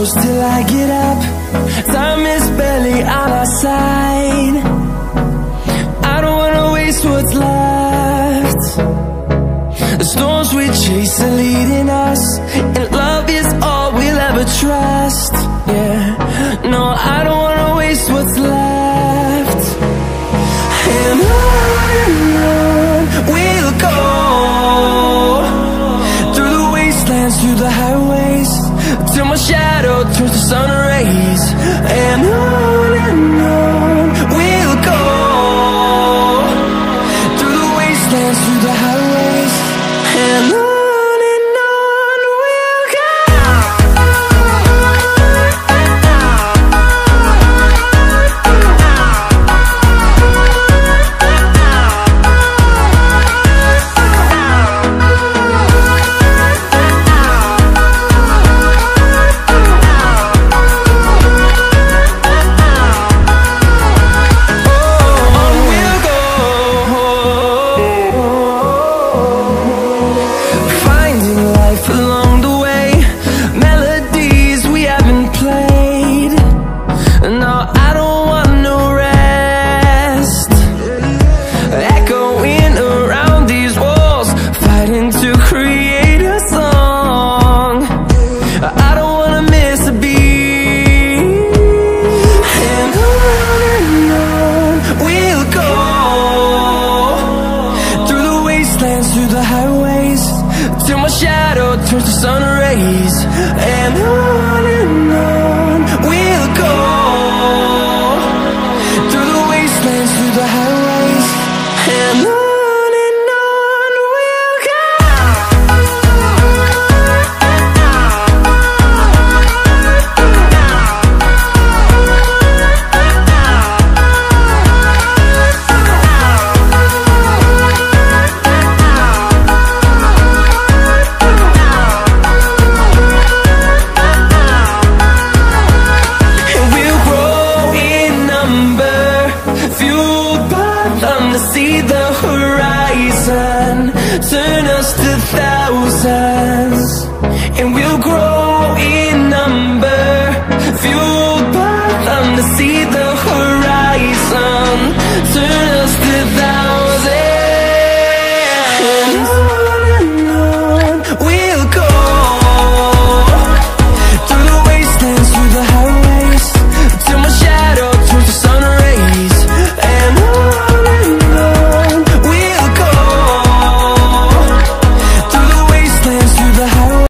close till I get up. Time is barely on our side. I don't wanna waste what's left. The storms we chase are leading us, and love is all we'll ever trust. Yeah, no, I don't wanna waste what's left. And on we'll go, through the wastelands, through the highways, till my shadow turns to sun rays. And on we'll go, through the wastelands, through the highways, and on we'll go. Through the highways, till my shadow turns to sun rays.